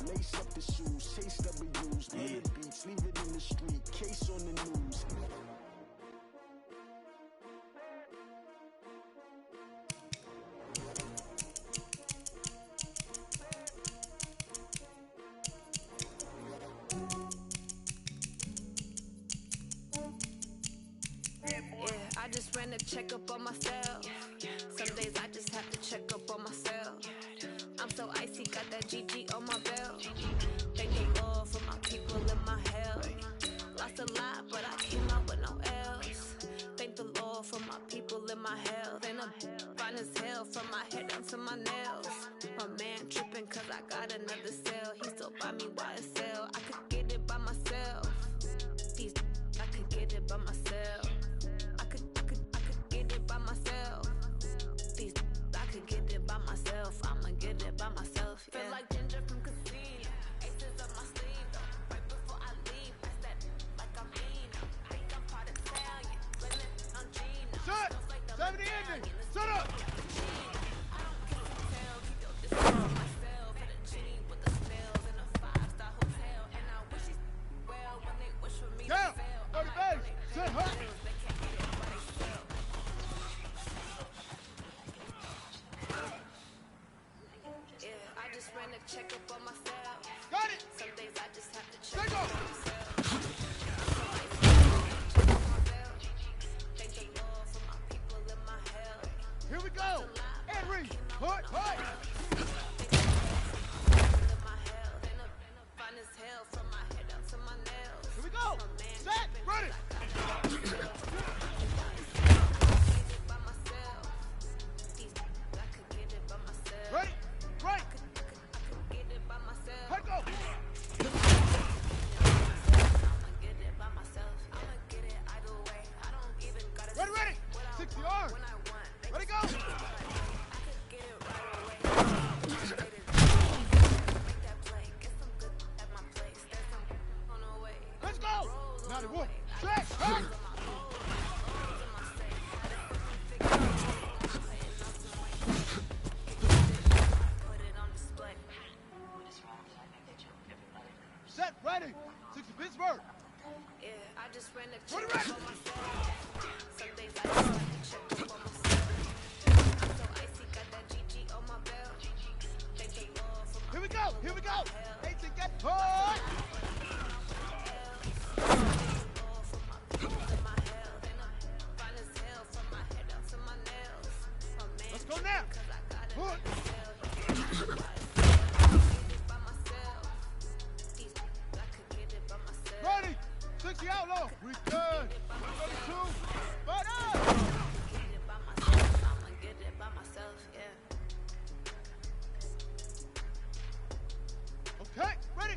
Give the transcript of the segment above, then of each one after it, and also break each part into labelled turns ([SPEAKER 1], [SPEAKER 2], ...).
[SPEAKER 1] lace up the shoes, chase W's, minute beats, leave it in the street, case on the news.
[SPEAKER 2] I just ran a checkup on myself. Some days I just have to check up on myself. I'm so icy, got that GG on my belt. Thank the Lord for my people in my health. Lost a lot, but I came out with no else. Thank the Lord for my people in my health. And I'm fine as hell from my head down to my nails. My man tripping cause I got another cell. He still buy me YSL. I could get it by myself. I could get it by myself. I could get it by myself. I could get it by myself. I'ma get it by myself. Yeah. Feel like ginger from casino. Aces up my sleeve though. Right before I leave, pass that like I'm Nina. Think I'm part of Italian. Blame it on Gina.
[SPEAKER 3] Shut! 70 ending! Shut up!
[SPEAKER 2] I don't kiss and tell. Keep your distance from myself. Hit a genie with the spells in a 5-star hotel. And I wish he's well when they wish for me
[SPEAKER 3] Down!
[SPEAKER 2] to fail.
[SPEAKER 3] 30 base! Sit hot!
[SPEAKER 2] They can't get it by themselves. Yeah, I just ran a checkup on myself.
[SPEAKER 3] Got it!
[SPEAKER 2] Some days I just have to check
[SPEAKER 3] Take
[SPEAKER 2] up
[SPEAKER 3] off!
[SPEAKER 2] on myself. Check on my belt. Thank the Lord for my people in my health.
[SPEAKER 3] Here we go! Henry! Hut! Hut!
[SPEAKER 2] In my health. And I'm fine as hell from my head down to my nails.
[SPEAKER 3] Here we go!
[SPEAKER 2] My man
[SPEAKER 3] Set!
[SPEAKER 2] tripping
[SPEAKER 3] Ready!
[SPEAKER 2] cause I got it by myself. I could get it by myself.
[SPEAKER 3] Ready? Right!
[SPEAKER 2] I could get it by myself.
[SPEAKER 3] Hut go!
[SPEAKER 2] I'ma get it by myself. I'ma get it either way. I don't even gotta
[SPEAKER 3] Ready,
[SPEAKER 2] say
[SPEAKER 3] ready!
[SPEAKER 2] what I
[SPEAKER 3] 60
[SPEAKER 2] want
[SPEAKER 3] yards!
[SPEAKER 2] when I want. They
[SPEAKER 3] Ready, go!
[SPEAKER 2] I could get it right away. Make that play. Get some good at my place. There's some on the way.
[SPEAKER 3] Let's go!
[SPEAKER 2] Rolls on
[SPEAKER 3] 91.
[SPEAKER 2] the way.
[SPEAKER 3] Check! Hut!
[SPEAKER 2] In my O's in my safe. Had it figure out. I'm putting on some weight. Put it on display.
[SPEAKER 3] Set! Ready! 60 Pittsburgh!
[SPEAKER 2] Yeah, I just ran a
[SPEAKER 3] Ready,
[SPEAKER 2] check
[SPEAKER 3] ready.
[SPEAKER 2] up on myself. Some days I just have to check up on myself. I'm so icy, got that GG on my belt. Thank the Lord for my
[SPEAKER 3] Here we go! Here we go!
[SPEAKER 2] health.
[SPEAKER 3] 8 to get hut!
[SPEAKER 2] Lord for my people and my health. And I'm fine as hell from my head down to my nails. My man
[SPEAKER 3] Let's go now.
[SPEAKER 2] cause I got it
[SPEAKER 3] Hut!
[SPEAKER 2] by myself. I could get it by myself.
[SPEAKER 3] Ready! 60 outlaw! Return! 32! Fight up!
[SPEAKER 2] Get it by myself. I'ma get it by myself, yeah.
[SPEAKER 3] Okay, ready?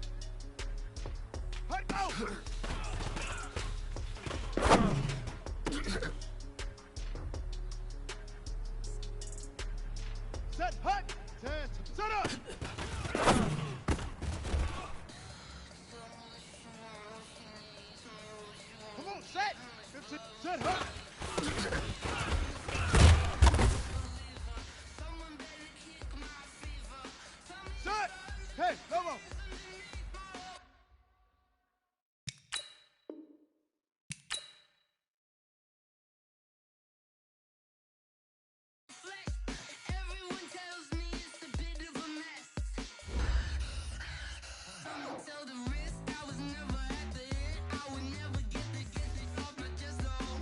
[SPEAKER 3] Hut go! Set hut! 10, set up! Come on, set! 15, set hut! Set! Hey, come on!
[SPEAKER 4] Everyone tells me it's a bit of a mess. Someone tell the risk I was never at the end. I would never get it off my chest. Oh,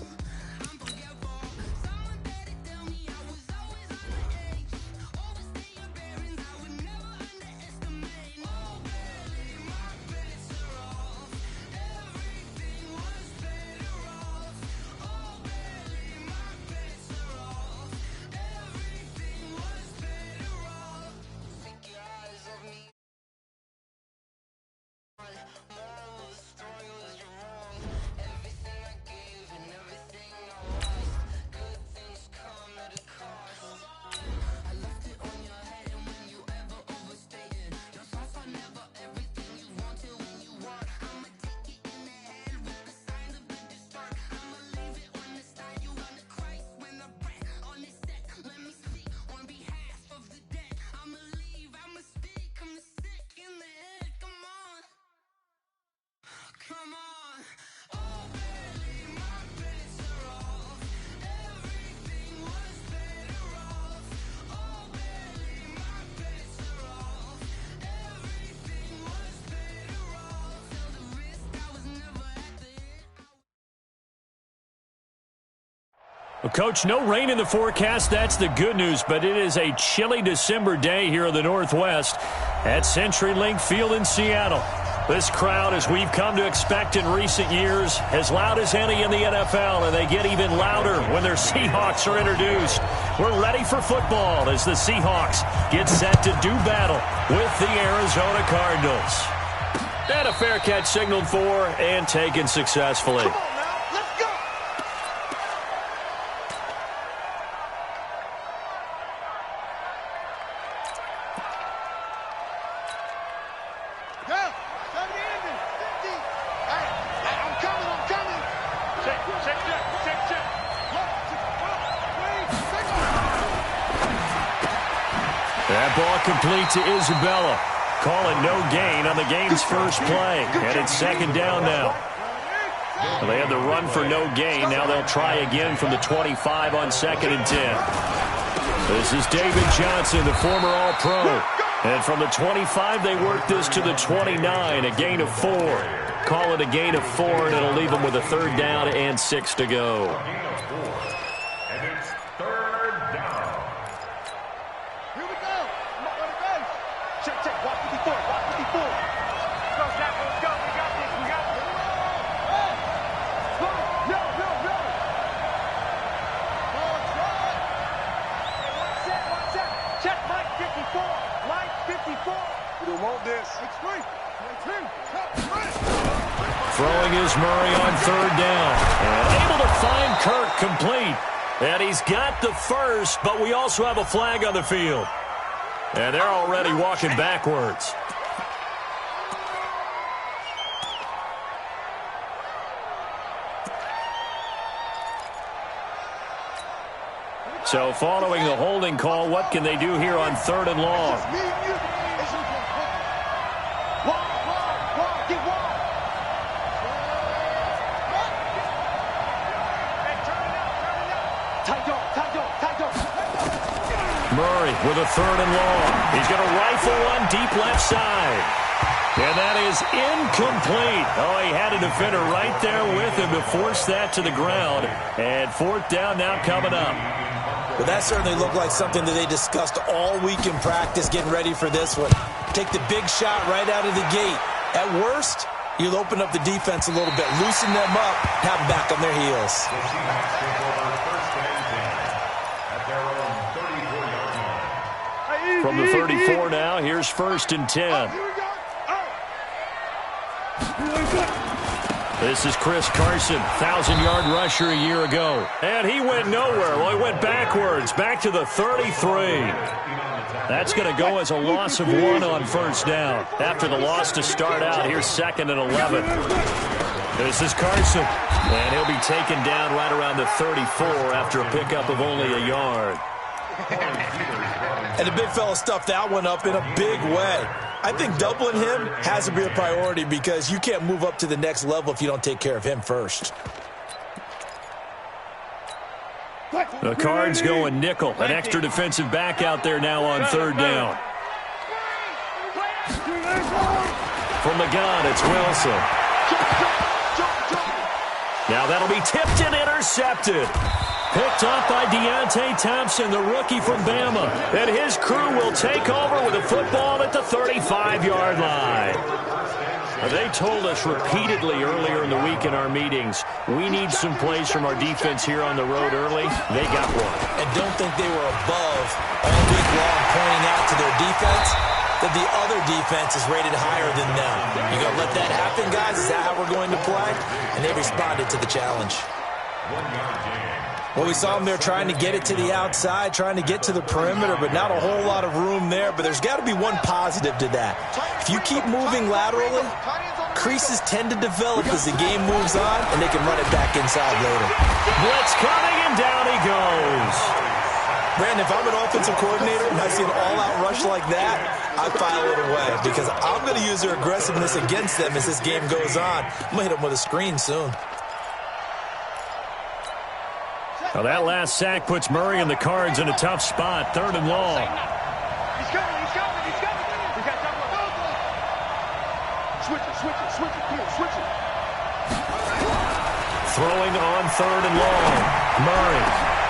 [SPEAKER 4] I'm forgetful. Someone better tell me I was always on the edge. Overstay your bearings, I would never underestimate. Oh, barely.
[SPEAKER 5] Well, Coach, no rain in the forecast. That's the good news, but it is a chilly December day here in the Northwest at CenturyLink Field in Seattle. This crowd, as we've come to expect in recent years, as loud as any in the NFL, and they get even louder when their Seahawks are introduced. We're ready for football as the Seahawks get set to do battle with the Arizona Cardinals. And a fair catch signaled for and taken successfully. That ball complete to Isabella. Call it no gain on the game's first play. And it's second down now. Well, they had the run for no gain. Now they'll try again from the 25 on 2nd and 10. This is David Johnson, the former All-Pro. And from the 25, they work this to the 29, a gain of 4. Call it a gain of 4, and it'll leave them with a third down and 6 to go. Throwing is Murray on third down. And able to find Kirk complete. And he's got the first, but we also have a flag on the field. And they're already walking backwards. So following the holding call, what can they do here on 3rd and long? Murray with a 3rd and long. He's going to rifle one deep left side. And that is incomplete. Oh, he had a defender right there with him to force that to the ground. And 4th down now coming up.
[SPEAKER 6] Well, that certainly looked like something that they discussed all week in practice, getting ready for this one. Take the big shot right out of the gate. At worst, you'll open up the defense a little bit, loosen them up, have them back on their heels.
[SPEAKER 5] From the 34 now, here's 1st and 10. This is Chris Carson, 1,000-yard rusher a year ago. And he went nowhere. Well, he went backwards, back to the 33. That's going to go as a loss of 1 on 1st down. After the loss to start out, here's 2nd and 11. This is Carson. And he'll be taken down right around the 34 after a pickup of only a yard.
[SPEAKER 6] And the big fella stuffed that one up in a big way. I think doubling him has to be a priority because you can't move up to the next level if you don't take care of him first.
[SPEAKER 5] The Cards going nickel. An extra defensive back out there now on 3rd down. From the gun, it's Wilson. Now that'll be tipped and intercepted. Picked off by Deontay Thompson, the rookie from Bama. And his crew will take over with a football at the 35-yard line. They told us repeatedly earlier in the week in our meetings, we need some plays from our defense here on the road early. They got one.
[SPEAKER 6] And don't think they were above all week long pointing out to their defense that the other defense is rated higher than them. You going to let that happen, guys? Is that how we're going to play? And they responded to the challenge. Well, we saw them there trying to get it to the outside, trying to get to the perimeter, but not a whole lot of room there. But there's got to be one positive to that. If you keep moving laterally, creases tend to develop as the game moves on, and they can run it back inside later.
[SPEAKER 5] Blitz coming, and down he goes.
[SPEAKER 6] Brandon, if I'm an offensive coordinator and I see an all-out rush like that, I file it away because I'm going to use their aggressiveness against them as this game goes on. I'm going to hit them with a screen soon.
[SPEAKER 5] Well, that last sack puts Murray and the Cards in a tough spot. 3rd and long.
[SPEAKER 3] He's coming. We got switch it.
[SPEAKER 5] Throwing on 3rd and long. Murray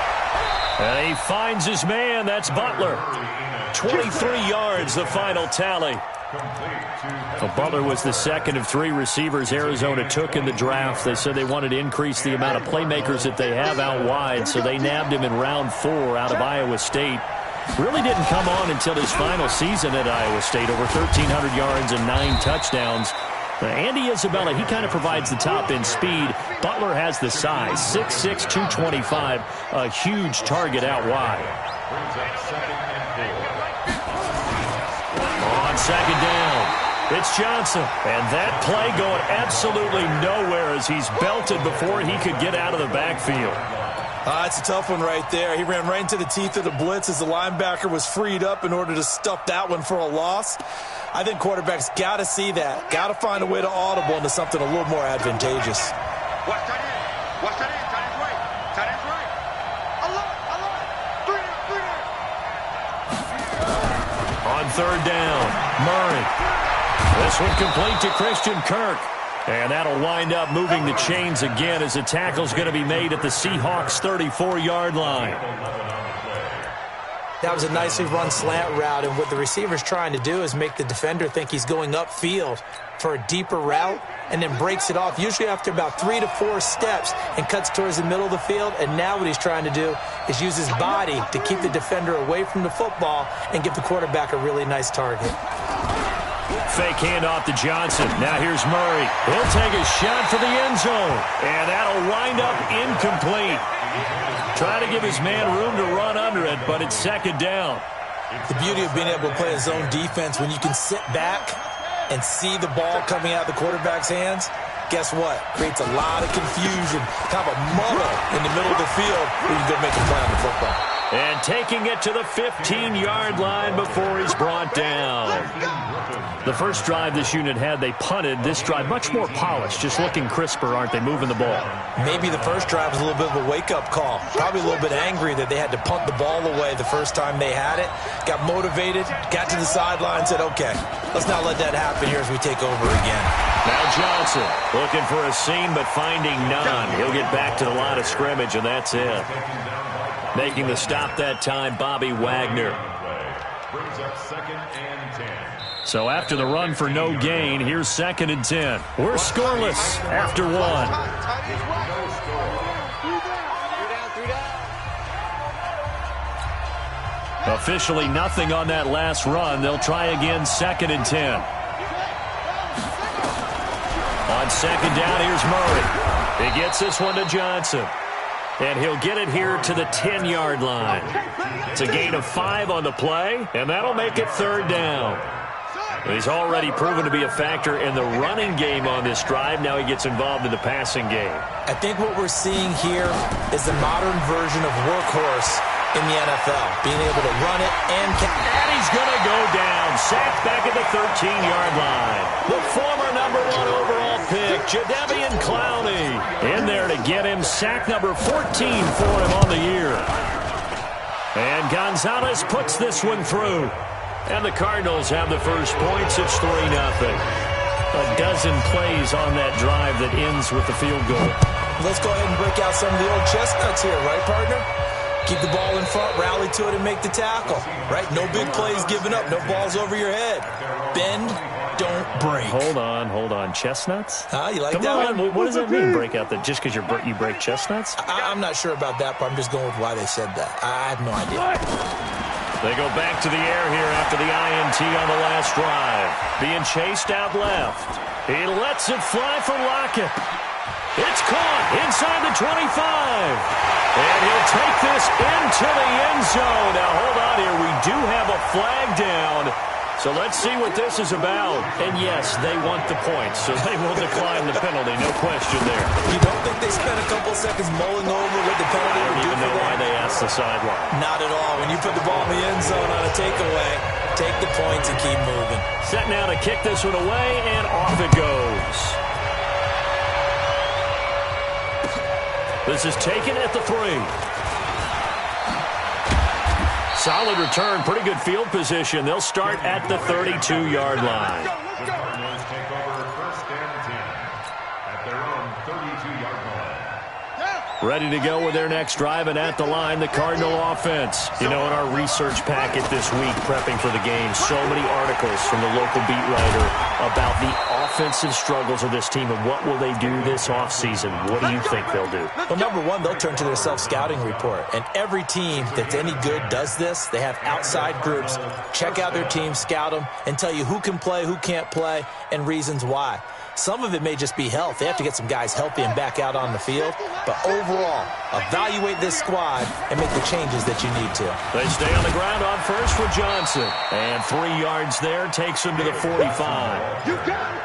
[SPEAKER 5] And he finds his man. That's Butler. 23 yards, the final tally. Well, Butler was the second of 3 receivers Arizona took in the draft. They said they wanted to increase the amount of playmakers that they have out wide, so they nabbed him in round 4 out of Iowa State. Really didn't come on until his final season at Iowa State, over 1,300 yards and 9 touchdowns. Andy Isabella, he kind of provides the top in speed. Butler has the size, 6'6", 225, a huge target out wide. On second down, it's Johnson. And that play going absolutely nowhere as he's belted before he could get out of the backfield.
[SPEAKER 6] It's a tough one right there. He ran right into the teeth of the blitz as the linebacker was freed up in order to stuff that one for a loss. I think quarterbacks got to see that. Got to find a way to audible into something a little more advantageous.
[SPEAKER 3] Watch that in. Watch that in. Tight end's right. Tight end's right.
[SPEAKER 5] On third down, Murray. This one complete to Christian Kirk. And that'll wind up moving the chains again as the tackle's going to be made at the Seahawks' 34-yard line.
[SPEAKER 7] That was a nicely run slant route, and what the receiver's trying to do is make the defender think he's going upfield for a deeper route and then breaks it off, usually after about 3 to 4 steps, and cuts towards the middle of the field. And now what he's trying to do is use his body to keep the defender away from the football and give the quarterback a really nice target.
[SPEAKER 5] Fake handoff to Johnson. Now here's Murray. He'll take a shot for the end zone. And that'll wind up incomplete. Trying to give his man room to run under it, but it's second down.
[SPEAKER 6] The beauty of being able to play a zone defense when you can sit back and see the ball coming out of the quarterback's hands, guess what? Creates a lot of confusion, kind of a muddle in the middle of the field where you can go make a play on the football.
[SPEAKER 5] And taking it to the 15-yard line before he's brought down. The first drive this unit had, they punted. This drive, much more polished, just looking crisper, aren't they, moving the ball?
[SPEAKER 6] Maybe the first drive was a little bit of a wake-up call. Probably a little bit angry that they had to punt the ball away the first time they had it. Got motivated, got to the sideline, said, okay, let's not let that happen here as we take over again.
[SPEAKER 5] Now Johnson looking for a seam but finding none. He'll get back to the line of scrimmage, and that's it. Making the stop that time, Bobby Wagner. So after the run for no gain, here's 2nd and 10. We're scoreless after 1. Officially nothing on that last run. They'll try again, 2nd and 10. On second down, here's Murray. He gets this one to Johnson. And he'll get it here to the 10-yard line. It's a gain of 5 on the play, and that'll make it 3rd down. He's already proven to be a factor in the running game on this drive. Now he gets involved in the passing game.
[SPEAKER 6] I think what we're seeing here is the modern version of workhorse in the NFL, being able to run it and
[SPEAKER 5] he's going to go down. Sacked back at the 13-yard line. The former number 1 overall pick, Jadeveon Clowney, in there to get him. Sack number 14 for him on the year. And Gonzalez puts this one through. And the Cardinals have the first points. It's 3-0. A dozen plays on that drive that ends with the field goal.
[SPEAKER 6] Let's go ahead and break out some of the old chestnuts here, right, partner? Keep the ball in front, rally to it, and make the tackle, right? No big plays given up, no balls over your head. Bend, don't break.
[SPEAKER 5] Hold on. Chestnuts?
[SPEAKER 6] You like
[SPEAKER 5] Come
[SPEAKER 6] that
[SPEAKER 5] on.
[SPEAKER 6] one?
[SPEAKER 5] What does that mean, break out? That just because you break chestnuts?
[SPEAKER 6] I'm not sure about that, but I'm just going with why they said that. I have no idea.
[SPEAKER 5] They go back to the air here after the INT on the last drive. Being chased out left. He lets it fly for Lockett. It's caught inside the 25. And he'll take this into the end zone. Now, hold on here. We do have a flag down. So let's see what this is about. And, yes, they want the points, so they will decline the penalty. No question there.
[SPEAKER 6] You don't think they spent a couple seconds mulling over what the penalty would do for them?
[SPEAKER 5] I don't even know why they asked the sideline.
[SPEAKER 6] Not at all. When you put the ball in the end zone on a takeaway, take the points and keep moving.
[SPEAKER 5] Set now to kick this one away, and off it goes. This is taken at the 3. Solid return, pretty good field position. They'll start at the 32-yard line.
[SPEAKER 8] Cardinals take over 1st and 10 at their own 32-yard line.
[SPEAKER 5] Ready to go with their next drive, and at the line, the Cardinal offense. You know, in our research packet this week, prepping for the game, so many articles from the local beat writer about the offensive struggles of this team and what will they do this offseason. What do you think they'll do?
[SPEAKER 6] Well, number one, they'll turn to their self-scouting report. And every team that's any good does this. They have outside groups. Check out their team, scout them, and tell you who can play, who can't play, and reasons why. Some of it may just be health. They have to get some guys healthy and back out on the field. But overall, evaluate this squad and make the changes that you need to.
[SPEAKER 5] They stay on the ground on first for Johnson. And 3 yards there takes him to the 45.
[SPEAKER 3] You got it.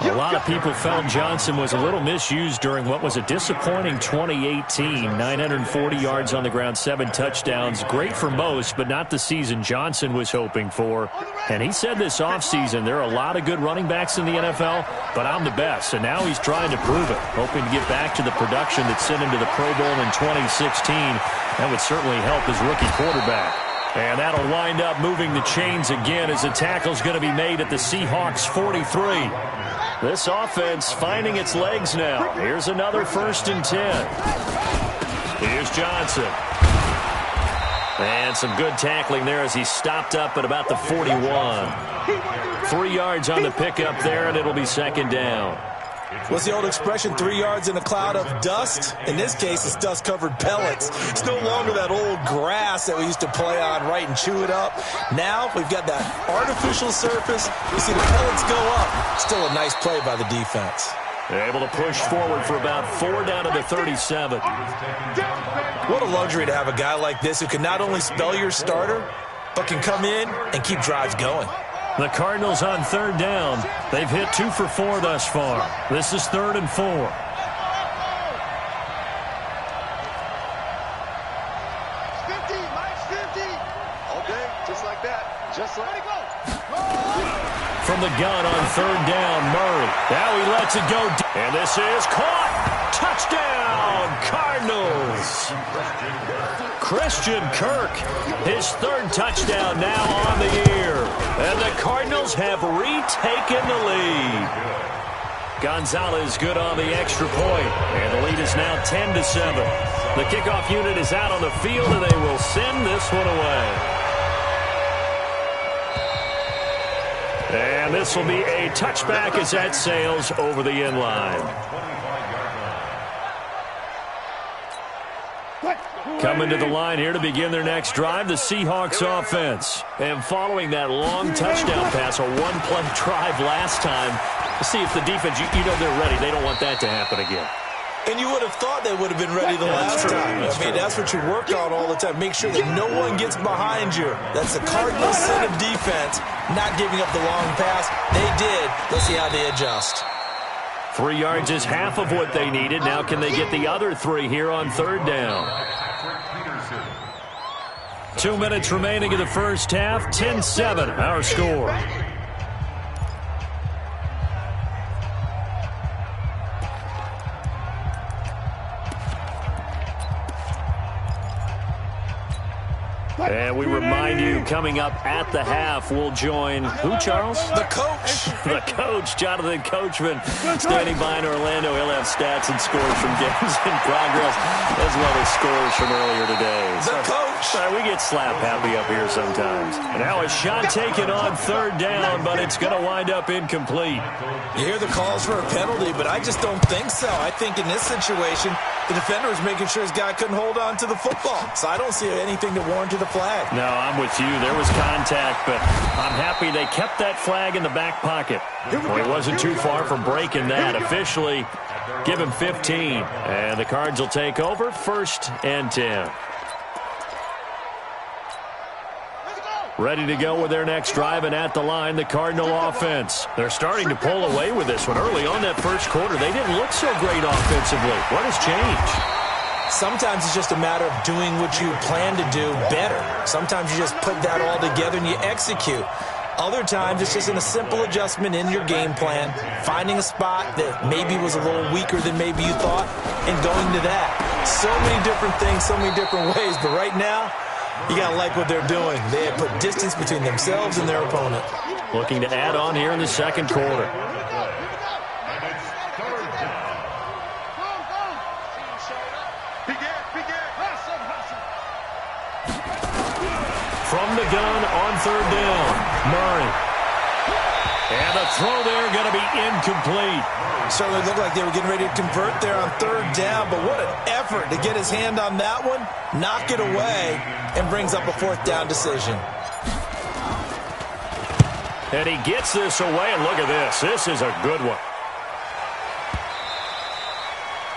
[SPEAKER 5] A lot of people felt Johnson was a little misused during what was a disappointing 2018. 940 yards on the ground, 7 touchdowns. Great for most, but not the season Johnson was hoping for. And he said this offseason, there are a lot of good running backs in the NFL, but I'm the best. And now he's trying to prove it, hoping to get back to the production that sent him to the Pro Bowl in 2016. That would certainly help his rookie quarterback. And that'll wind up moving the chains again as the tackle's going to be made at the Seahawks 43. This offense finding its legs now. Here's another 1st and 10. Here's Johnson. And some good tackling there as he stopped up at about the 41. 3 yards on the pickup there, and it'll be 2nd down.
[SPEAKER 6] What's the old expression, 3 yards in a cloud of dust? In this case, it's dust-covered pellets. It's no longer that old grass that we used to play on, right, and chew it up. Now we've got that artificial surface. You see the pellets go up. Still a nice play by the defense.
[SPEAKER 5] They're able to push forward for about 4 down to the 37.
[SPEAKER 6] What a luxury to have a guy like this who can not only spell your starter, but can come in and keep drives going.
[SPEAKER 5] The Cardinals on 3rd down. They've hit 2 for 4 thus far. This is 3rd and 4.
[SPEAKER 3] 50, Mike's 50.
[SPEAKER 1] Okay, just like that. Just like
[SPEAKER 3] Go.
[SPEAKER 5] From the gun on 3rd down, Murray. Now he lets it go. And this is caught. Touchdown, Cardinals. Christian Kirk, his 3rd touchdown now on the year. And the Cardinals have retaken the lead. Gonzalez good on the extra point. And the lead is now 10-7. The kickoff unit is out on the field, and they will send this one away. And this will be a touchback as that sails over the end line. Coming to the line here to begin their next drive, the Seahawks offense. And following that long touchdown pass, a one-play drive last time, see if the defense, you know they're ready. They don't want that to happen again.
[SPEAKER 6] And you would have thought they would have been ready the last time. That's what you work on all the time. Make sure that no one gets behind you. That's the Cardinals' sin of defense, not giving up the long pass. They did. Let's see how they adjust.
[SPEAKER 5] 3 yards is half of what they needed. Now can they get the other 3 here on 3rd down? 2 minutes remaining in the first half. 10-7, our score. And we remind you, coming up at the half, we'll join who, Charles?
[SPEAKER 6] The coach.
[SPEAKER 5] The coach, Jonathan Coachman, standing by in Orlando. He'll have stats and scores from games in progress, as well as scores from earlier today.
[SPEAKER 6] The coach.
[SPEAKER 5] We get slap happy up here sometimes. And now a shot taken on 3rd down, but it's going to wind up incomplete.
[SPEAKER 6] You hear the calls for a penalty, but I just don't think so. I think in this situation, the defender was making sure his guy couldn't hold on to the football. So I don't see anything to warrant the flag.
[SPEAKER 5] No, I'm with you. There was contact, but I'm happy they kept that flag in the back pocket. Well, he wasn't too far from breaking that. Officially, give him 15. And the Cards will take over 1st and 10. Ready to go with their next drive, and at the line, the Cardinal offense. They're starting to pull away with this one. Early on that first quarter, they didn't look so great offensively. What has changed?
[SPEAKER 6] Sometimes it's just a matter of doing what you plan to do better. Sometimes you just put that all together and you execute. Other times it's just a simple adjustment in your game plan, finding a spot that maybe was a little weaker than maybe you thought, and going to that. So many different things, so many different ways, but right now, you got to like what they're doing. They have put distance between themselves and their opponent.
[SPEAKER 5] Looking to add on here in the second quarter. from the gun on third down. Murray. And the throw there going to be incomplete.
[SPEAKER 6] Certainly looked like they were getting ready to convert there on third down, but what an effort to get his hand on that one, knock it away, and brings up a fourth down decision.
[SPEAKER 5] And he gets this away, and look at this. This is a good one.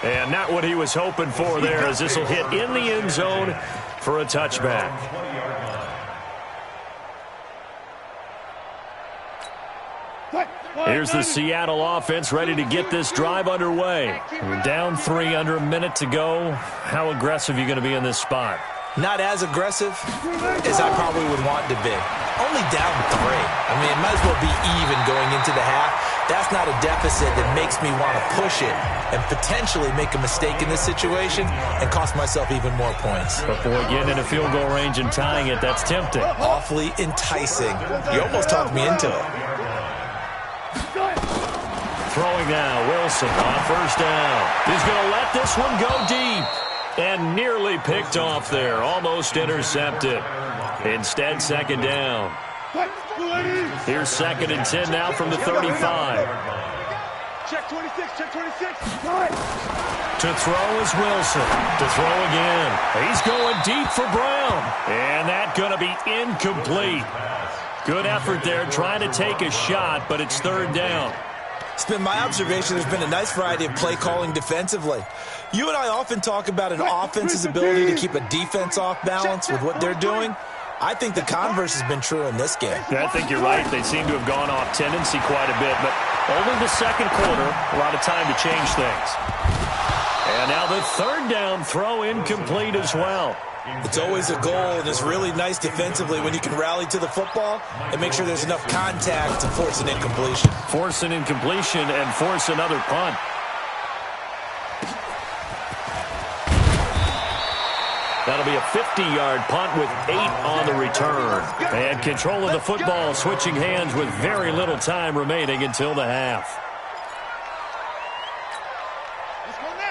[SPEAKER 5] And not what he was hoping for there, as this will hit in the end zone for a touchback. Here's the Seattle offense ready to get this drive underway. We're down 3, under a minute to go. How aggressive are you going to be in this spot?
[SPEAKER 6] Not as aggressive as I probably would want to be. Only down 3. I mean, it might as well be even going into the half. That's not a deficit that makes me want to push it and potentially make a mistake in this situation and cost myself even more points.
[SPEAKER 5] But boy, getting in a field goal range and tying it, that's tempting.
[SPEAKER 6] Awfully enticing. You almost talked me into it.
[SPEAKER 5] Throwing now, Wilson on first down. He's going to let this one go deep. And nearly picked off there. Almost intercepted. Instead, second down. Here's 2nd and 10 now from the 35.
[SPEAKER 3] Check 26, check 26.
[SPEAKER 5] To throw is Wilson. To throw again. He's going deep for Brown. And that's going to be incomplete. Good effort there trying to take a shot, but it's third down.
[SPEAKER 6] It's been my observation there's been a nice variety of play calling defensively. You and I often talk about an offense's ability to keep a defense off balance with what they're doing. I think the converse has been true in this game.
[SPEAKER 5] I think you're right. They seem to have gone off tendency quite a bit, but only the second quarter, a lot of time to change things. And now the third down throw incomplete as well.
[SPEAKER 6] It's always a goal, and it's really nice defensively when you can rally to the football and make sure there's enough contact to force an incompletion.
[SPEAKER 5] Force an incompletion and force another punt. That'll be a 50-yard punt with 8 on the return. And control of the football, switching hands with very little time remaining until the half.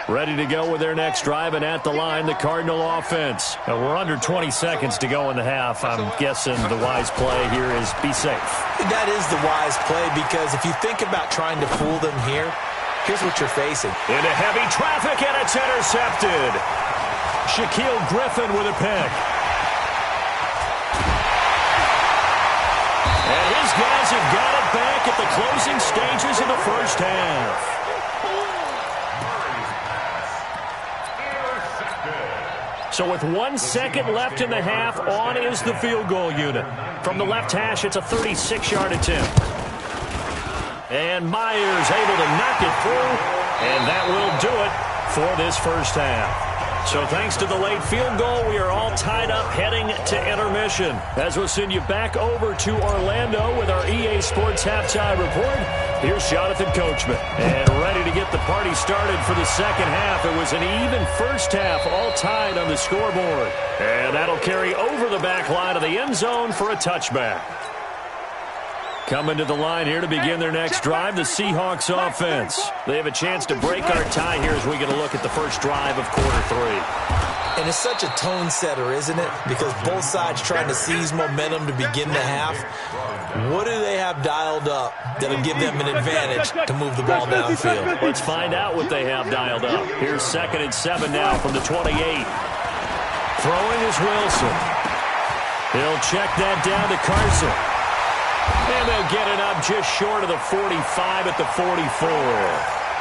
[SPEAKER 5] Ready to go with their next drive, and at the line, the Cardinal offense. Now, we're under 20 seconds to go in the half. I'm guessing the wise play here is be safe.
[SPEAKER 6] That is the wise play, because if you think about trying to fool them here, here's what you're facing.
[SPEAKER 5] Into heavy traffic, and it's intercepted. Shaquille Griffin with a pick. And his guys have got it back at the closing stages of the first half. So with 1 second left in the half, on is the field goal unit. From the left hash, it's a 36-yard attempt. And Myers able to knock it through, and that will do it for this first half. So thanks to the late field goal, we are all tied up heading to intermission. As we'll send you back over to Orlando with our EA Sports Halftime Report, here's Jonathan Coachman. And ready to get the party started for the second half. It was an even first half, all tied on the scoreboard. And that'll carry over the back line of the end zone for a touchback. Coming to the line here to begin their next drive, the Seahawks offense. They have a chance to break our tie here as we get a look at the first drive of quarter 3.
[SPEAKER 6] And it's such a tone setter, isn't it? Because both sides trying to seize momentum to begin the half. What do they have dialed up that'll give them an advantage to move the ball downfield?
[SPEAKER 5] Let's find out what they have dialed up. Here's 2nd and 7 now from the 28. Throwing is Wilson. He'll check that down to Carson. And they'll get it up just short of the 45 at the 44.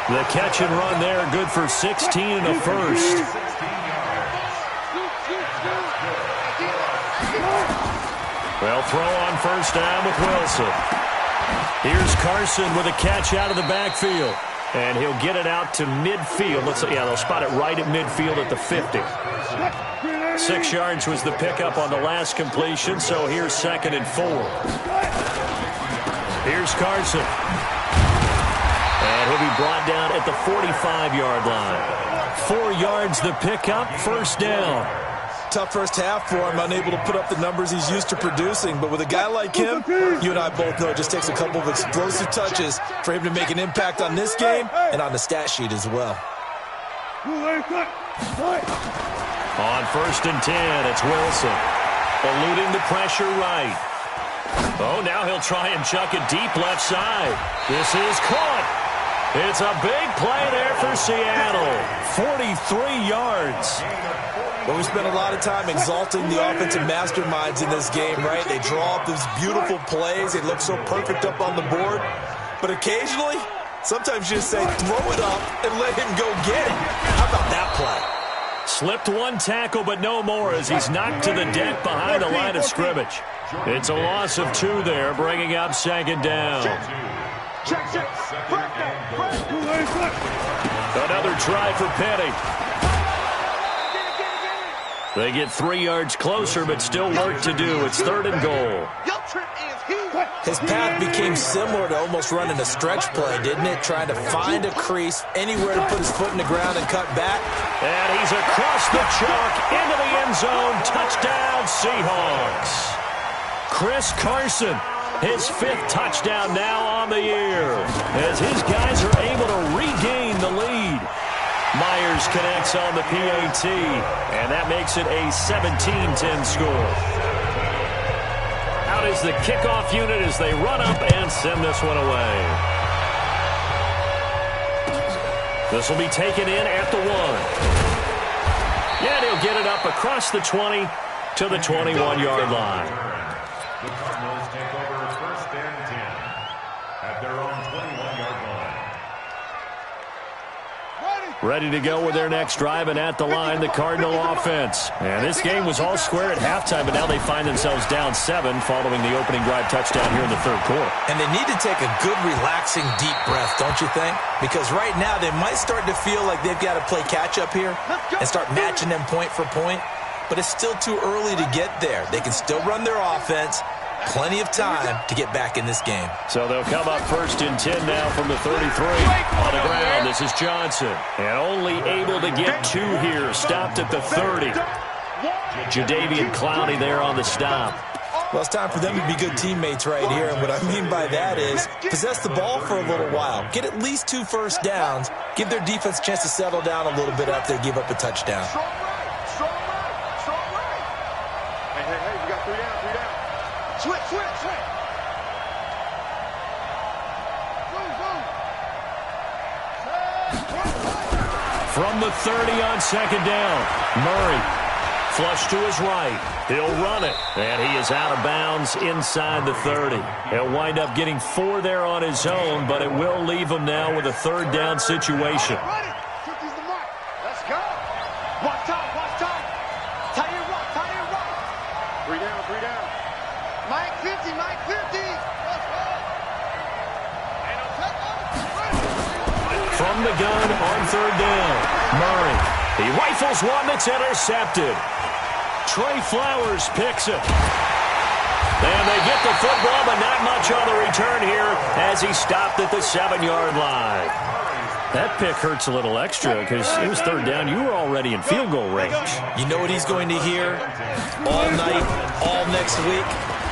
[SPEAKER 5] The catch and run there, good for 16 and a first. Well, throw on first down with Wilson. Here's Carson with a catch out of the backfield. And he'll get it out to midfield. They'll spot it right at midfield at the 50. 6 yards was the pickup on the last completion, so here's 2nd and 4. Here's Carson. And he'll be brought down at the 45-yard line. 4 yards the pickup, first down.
[SPEAKER 6] Tough first half for him, unable to put up the numbers he's used to producing. But with a guy like him, you and I both know it just takes a couple of explosive touches for him to make an impact on this game and on the stat sheet as well.
[SPEAKER 5] On 1st and 10, it's Wilson. eluding the pressure right. Oh, now he'll try and chuck it deep left side. This is caught. It's a big play there for Seattle. 43 yards.
[SPEAKER 6] Well, we spent a lot of time exalting the offensive masterminds in this game, right? They draw up these beautiful plays. They look so perfect up on the board. But occasionally, sometimes you just say, throw it up and let him go get it. How about that play?
[SPEAKER 5] Slipped one tackle, but no more as he's knocked to the deck behind the line of scrimmage. It's a loss of 2 there, bringing up second down. Another try for Petty. They get 3 yards closer, but still work to do. It's 3rd and goal.
[SPEAKER 6] His path became similar to almost running a stretch play, didn't it? Trying to find a crease, anywhere to put his foot in the ground and cut back.
[SPEAKER 5] And he's across the chalk, into the end zone. Touchdown, Seahawks. Chris Carson, his 5th touchdown now on the year, as his guys are able to regain the lead. Myers connects on the PAT, and that makes it a 17-10 score. Out is the kickoff unit as they run up and send this one away. This will be taken in at the 1. Yeah, he'll get it up across the 20 to the 21-yard line.
[SPEAKER 8] The Cardinals take over 1st and 10 at their own 21-yard line.
[SPEAKER 5] Ready to go with their next drive, and at the line, the Cardinal offense. And this game was all square at halftime, but now they find themselves down 7 following the opening drive touchdown here in the 3rd quarter.
[SPEAKER 6] And they need to take a good, relaxing, deep breath, don't you think? Because right now they might start to feel like they've got to play catch-up here and start matching them point for point. But it's still too early to get there. They can still run their offense. Plenty of time to get back in this game.
[SPEAKER 5] So they'll come up 1st and 10 now from the 33. On the ground, this is Johnson. And only able to get 2 here. Stopped at the 30. Jadeveon Clowney there on the stop.
[SPEAKER 6] Well, it's time for them to be good teammates right here. And what I mean by that is possess the ball for a little while. Get at least 2 first downs. Give their defense a chance to settle down a little bit after they give up a touchdown.
[SPEAKER 5] From the 30 on 2nd down, Murray flush to his right. He'll run it, and he is out of bounds inside the 30. He'll wind up getting 4 there on his own, but it will leave him now with a 3rd down situation.
[SPEAKER 3] Let's go. Watch time. Tie your rock. 3 down. Mike 50. Let's go.
[SPEAKER 5] From the gun on 3rd down, Murray. He rifles one that's intercepted. Trey Flowers picks it. And they get the football, but not much on the return here as he stopped at the 7-yard line. That pick hurts a little extra because it was 3rd down. You were already in field goal range.
[SPEAKER 6] You know what he's going to hear all night, all next week?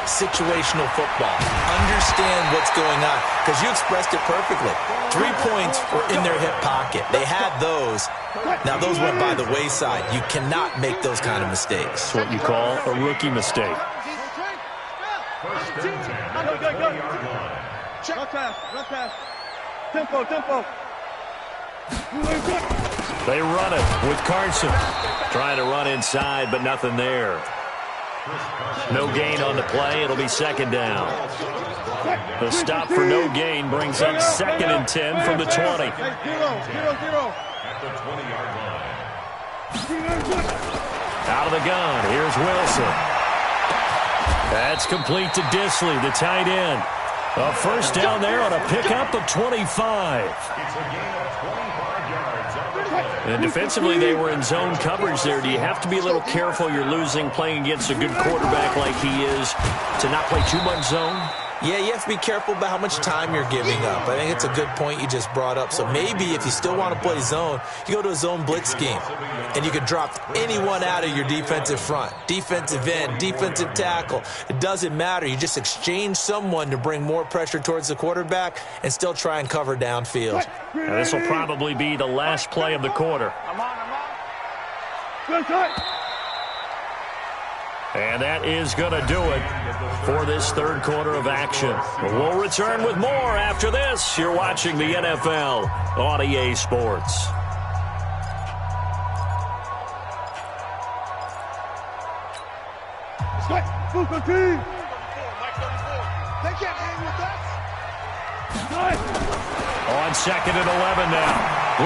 [SPEAKER 6] Situational football. Understand what's going on, because you expressed it perfectly. 3 points were in their hip pocket. They had those. Now those went by the wayside. You cannot make those kind of mistakes.
[SPEAKER 5] It's what you call a rookie mistake.
[SPEAKER 8] First and 10 at the 20-yard line.
[SPEAKER 3] Rough pass. Tempo.
[SPEAKER 5] They run it with Carson. Trying to run inside, but nothing there. No gain on the play. It'll be 2nd down. The stop for no gain brings up 2nd and 10 from the 20.
[SPEAKER 3] Zero.
[SPEAKER 8] At the 20-yard line.
[SPEAKER 5] Out of the gun, here's Wilson. That's complete to Disley, the tight end. A 1st down there on a pickup of 25.
[SPEAKER 8] It's a gain of 25 yards on the play.
[SPEAKER 5] And defensively, they were in zone coverage there. Do you have to be a little careful? You're losing playing against a good quarterback like he is to not play too much zone?
[SPEAKER 6] Yeah, you have to be careful about how much time you're giving up. I think it's a good point you just brought up. So maybe if you still want to play zone, you go to a zone blitz scheme. And you can drop anyone out of your defensive front. Defensive end, defensive tackle. It doesn't matter. You just exchange someone to bring more pressure towards the quarterback and still try and cover downfield.
[SPEAKER 5] And this will probably be the last play of the quarter.
[SPEAKER 3] I'm on. Good.
[SPEAKER 5] And that is going to do it for this third quarter of action. We'll return with more after this. You're watching the NFL on EA Sports.
[SPEAKER 3] Booker team. They can't hang with us.
[SPEAKER 5] On 2nd and 11 now.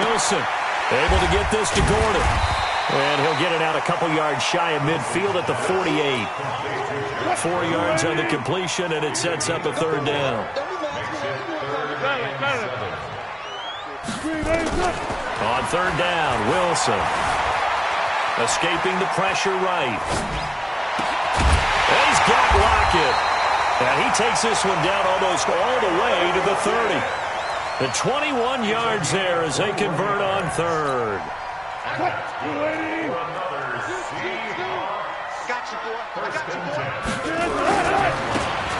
[SPEAKER 5] Wilson able to get this to Gordon. And he'll get it out a couple yards shy of midfield at the 48. 4 yards on the completion, and it sets up a third down. On third down, Wilson. Escaping the pressure right. He's got Lockett. And he takes this one down almost all the way to the 30. The 21 yards there as they convert on third.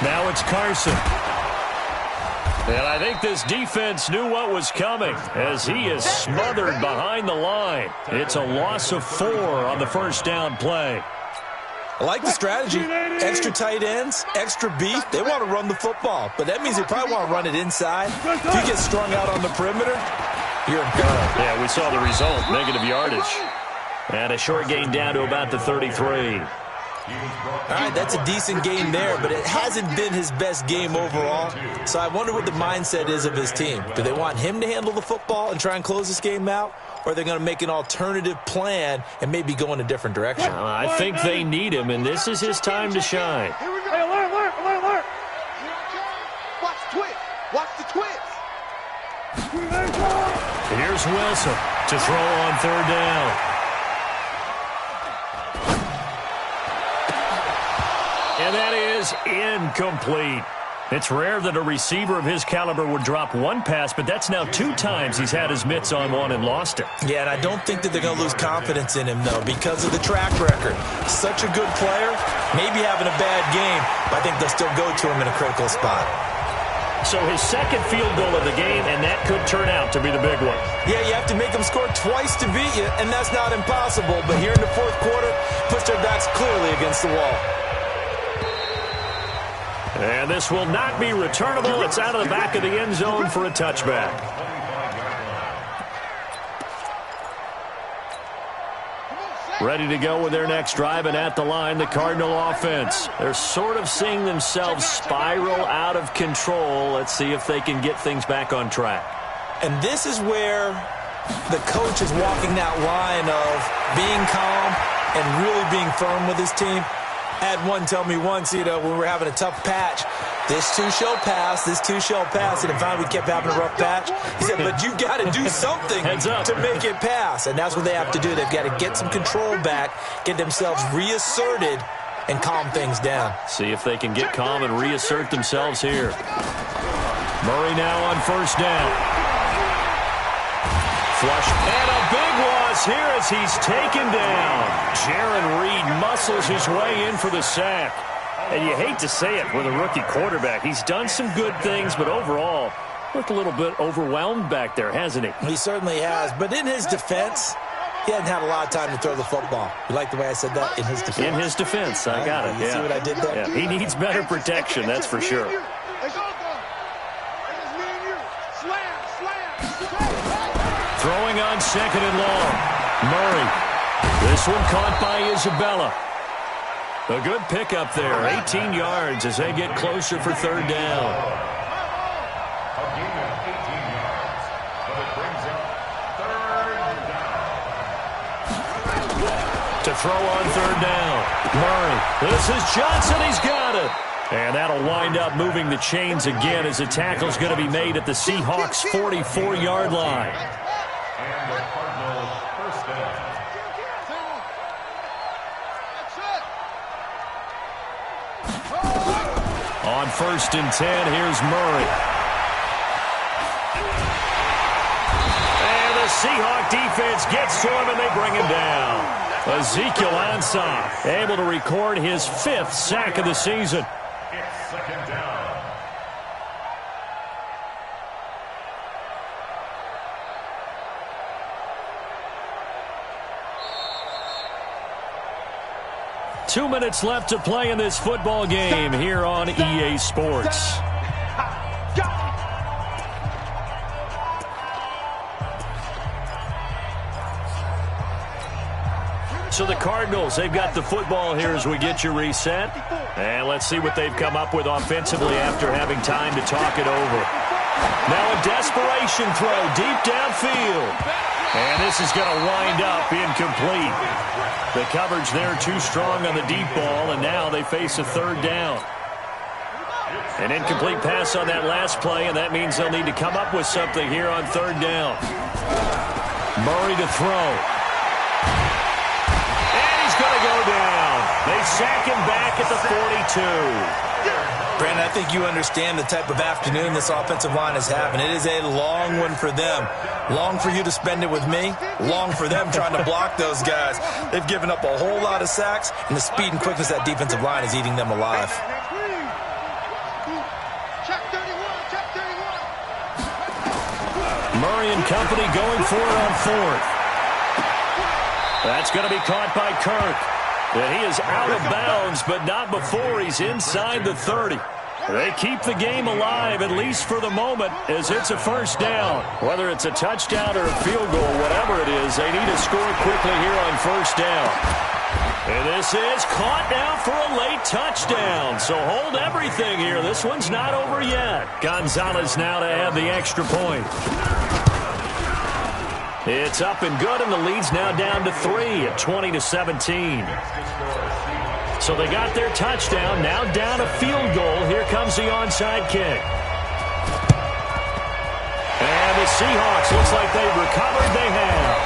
[SPEAKER 5] Now it's Carson. And I think this defense knew what was coming as he is smothered behind the line. It's a loss of 4 on the first down play.
[SPEAKER 6] I like the strategy. Extra tight ends, extra beef. They want to run the football, but that means they probably want to run it inside. If you get strung out on the perimeter, you're in peril.
[SPEAKER 5] Yeah, we saw the result, negative yardage. And a short gain down to about the 33.
[SPEAKER 6] All right, that's a decent game there, but it hasn't been his best game overall. So I wonder what the mindset is of his team. Do they want him to handle the football and try and close this game out? Or are they going to make an alternative plan and maybe go in a different direction?
[SPEAKER 5] I think they need him, and this is his time to shine.
[SPEAKER 3] Hey, alert. Watch the twist. Watch the twist.
[SPEAKER 5] Here's Wilson to throw on third down. And that is incomplete. It's rare that a receiver of his caliber would drop one pass, but that's now 2 times he's had his mitts on one and lost it.
[SPEAKER 6] Yeah, and I don't think that they're going to lose confidence in him, though, because of the track record. Such a good player, maybe having a bad game, but I think they'll still go to him in a critical spot.
[SPEAKER 5] So his second field goal of the game, and that could turn out to be the big one.
[SPEAKER 6] Yeah, you have to make them score twice to beat you, and that's not impossible. But here in the fourth quarter, puts their backs clearly against the wall.
[SPEAKER 5] And this will not be returnable. It's out of the back of the end zone for a touchback. Ready to go with their next drive, and at the line, the Cardinal offense. They're sort of seeing themselves spiral out of control. Let's see if they can get things back on track.
[SPEAKER 6] And this is where the coach is walking that line of being calm and really being firm with his team. I had one tell me once, when we were having a tough patch, this too shall pass, this too shall pass, and finally we kept having a rough patch. He said, but you got to do something to make it pass, and that's what they have to do. They've got to get some control back, get themselves reasserted, and calm things down.
[SPEAKER 5] See if they can get calm and reassert themselves here. Murray now on first down. Flush, and a big loss here as he's taken down. Jaron Reed muscles his way in for the sack. And you hate to say it with a rookie quarterback. He's done some good things, but overall, looked a little bit overwhelmed back there, hasn't he?
[SPEAKER 6] He certainly has. But in his defense, he hadn't had a lot of time to throw the football. You like the way I said that? In his defense.
[SPEAKER 5] In his defense, I got it.
[SPEAKER 6] You see what I did there?
[SPEAKER 5] Yeah, he needs better protection, that's for sure. Throwing on second and long. Murray. This one caught by Isabella. A good pickup there. 18 yards as they get closer for third down. To throw on third down. Murray. This is Johnson. He's got it. And that'll wind up moving the chains again as the tackle's going to be made at the Seahawks' 44-yard line. On first and 10, here's Murray. And the Seahawk defense gets to him, and they bring him down. Ezekiel Ansah able to record his 5th sack of the season.
[SPEAKER 8] It's second down.
[SPEAKER 5] 2 minutes left to play in this football game here on EA Sports. So the Cardinals, they've got the football here as we get you reset. And let's see what they've come up with offensively after having time to talk it over. Now a desperation throw deep downfield. And this is going to wind up incomplete. The coverage there too strong on the deep ball, and now they face a third down. An incomplete pass on that last play, and that means they'll need to come up with something here on third down. Murray to throw. Going to go down. They sack him back at the 42.
[SPEAKER 6] Brandon, I think you understand the type of afternoon this offensive line is having. It is a long one for them. Long for you to spend it with me. Long for them trying to block those guys. They've given up a whole lot of sacks, and the speed and quickness of that defensive line is eating them alive.
[SPEAKER 5] Murray and company going for it on fourth. That's going to be caught by Kirk. And he is out of bounds, but not before he's inside the 30. They keep the game alive, at least for the moment, as it's a first down. Whether it's a touchdown or a field goal, whatever it is, they need to score quickly here on first down. And this is caught now for a late touchdown. So hold everything here. This one's not over yet. Gonzalez now to add the extra point. It's up and good, and the lead's now down to 3 at 20-17. So they got their touchdown, now down a field goal. Here comes the onside kick. And the Seahawks, looks like they've recovered. They have.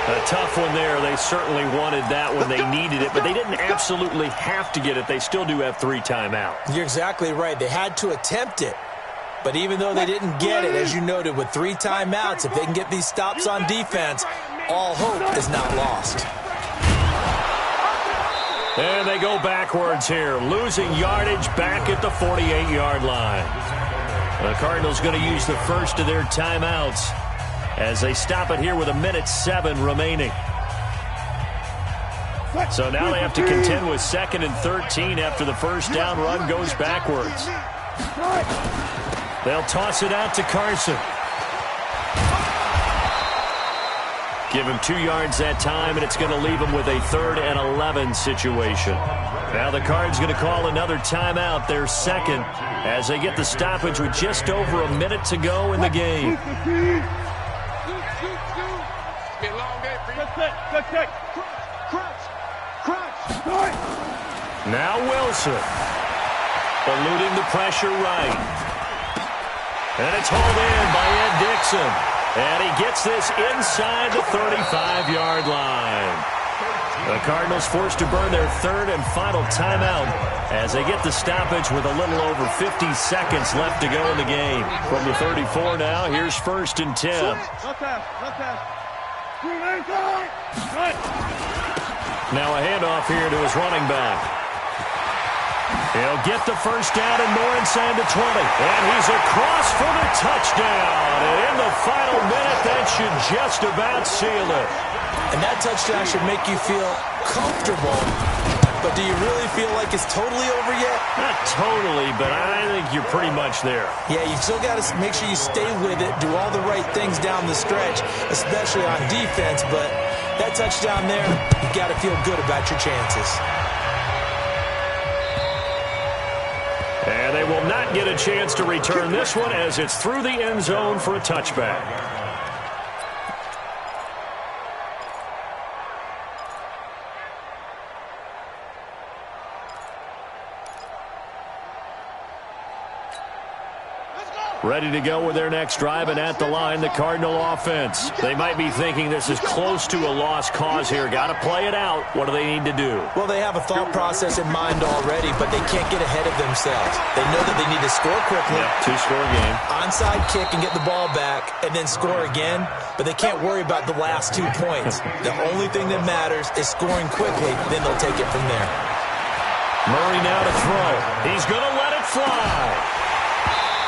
[SPEAKER 5] A tough one there. They certainly wanted that when they needed it, but they didn't absolutely have to get it. They still do have 3 timeouts.
[SPEAKER 6] You're exactly right. They had to attempt it. But even though they didn't get it, as you noted, with 3 timeouts, if they can get these stops on defense, all hope is not lost.
[SPEAKER 5] And they go backwards here, losing yardage back at the 48-yard line. The Cardinals going to use the first of their timeouts as they stop it here with 1:07 remaining. So now they have to contend with 2nd and 13 after the first down run goes backwards. They'll toss it out to Carson. Give him 2 yards that time, and it's going to leave him with a 3rd and 11 situation. Now the Cards going to call another timeout, their second, as they get the stoppage with just over a minute to go in the game. Now Wilson, eluding the pressure right. And it's hauled in by Ed Dixon. And he gets this inside the 35-yard line. The Cardinals forced to burn their 3rd and final timeout as they get the stoppage with a little over 50 seconds left to go in the game. From the 34 now, here's 1st and 10. Now a handoff here to his running back. He'll get the first down and more inside the 20. And he's across for the touchdown. And in the final minute, that should just about seal it.
[SPEAKER 6] And that touchdown should make you feel comfortable. But do you really feel like it's totally over yet?
[SPEAKER 5] Not totally, but I think you're pretty much there.
[SPEAKER 6] Yeah, you still got to make sure you stay with it, do all the right things down the stretch, especially on defense. But that touchdown there, you've got to feel good about your chances.
[SPEAKER 5] And they will not get a chance to return this one as it's through the end zone for a touchback. Ready to go with their next drive, and at the line, the Cardinal offense. They might be thinking this is close to a lost cause here. Got to play it out. What do they need to do?
[SPEAKER 6] Well, they have a thought process in mind already, but they can't get ahead of themselves. They know that they need to score quickly.
[SPEAKER 5] Yep, 2-score game.
[SPEAKER 6] Onside kick and get the ball back, and then score again. But they can't worry about the last 2 points. The only thing that matters is scoring quickly. Then they'll take it from there.
[SPEAKER 5] Murray now to throw. He's going to let it fly.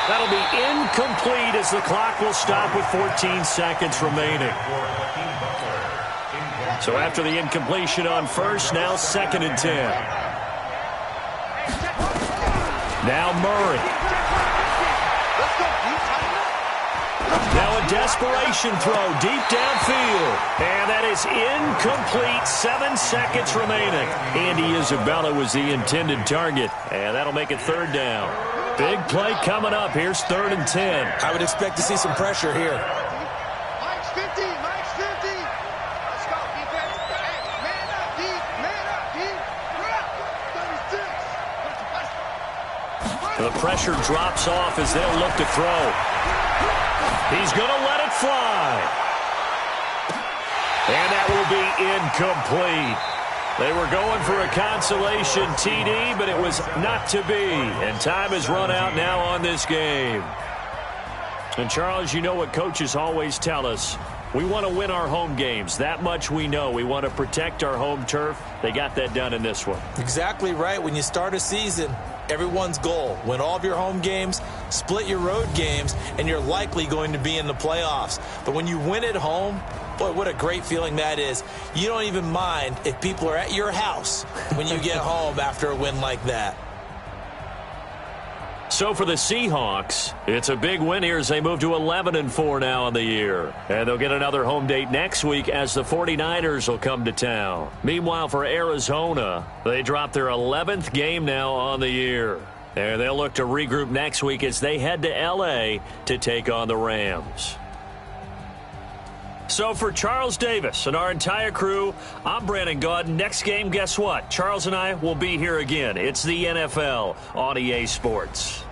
[SPEAKER 5] That'll be incomplete as the clock will stop with 14 seconds remaining. So after the incompletion on first, now 2nd and 10. Now Murray. Now a desperation throw deep downfield. And that is incomplete. 7 seconds remaining. Andy Isabella was the intended target. And that'll make it 3rd down. Big play coming up. Here's 3rd and 10.
[SPEAKER 6] I would expect to see some pressure here.
[SPEAKER 3] Mike's 50. Mike's 50. Let's go, defense. Hey, man up, D. Man up, D. We're up. 36.
[SPEAKER 5] The pressure drops off as they'll look to throw. He's going to let it fly. And that will be incomplete. They were going for a consolation TD, but it was not to be. And time has run out now on this game. And, Charles, you know what coaches always tell us. We want to win our home games. That much we know. We want to protect our home turf. They got that done in this one.
[SPEAKER 6] Exactly right. When you start a season, everyone's goal, win all of your home games, split your road games, and you're likely going to be in the playoffs. But when you win at home, boy, what a great feeling that is. You don't even mind if people are at your house when you get home after a win like that.
[SPEAKER 5] So for the Seahawks, it's a big win here as they move to 11-4 now on the year. And they'll get another home date next week as the 49ers will come to town. Meanwhile, for Arizona, they drop their 11th game now on the year. And they'll look to regroup next week as they head to L.A. to take on the Rams. So for Charles Davis and our entire crew, I'm Brandon Gaudin. Next game, guess what? Charles and I will be here again. It's the NFL on EA Sports.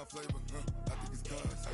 [SPEAKER 9] Flavor, I think it's cause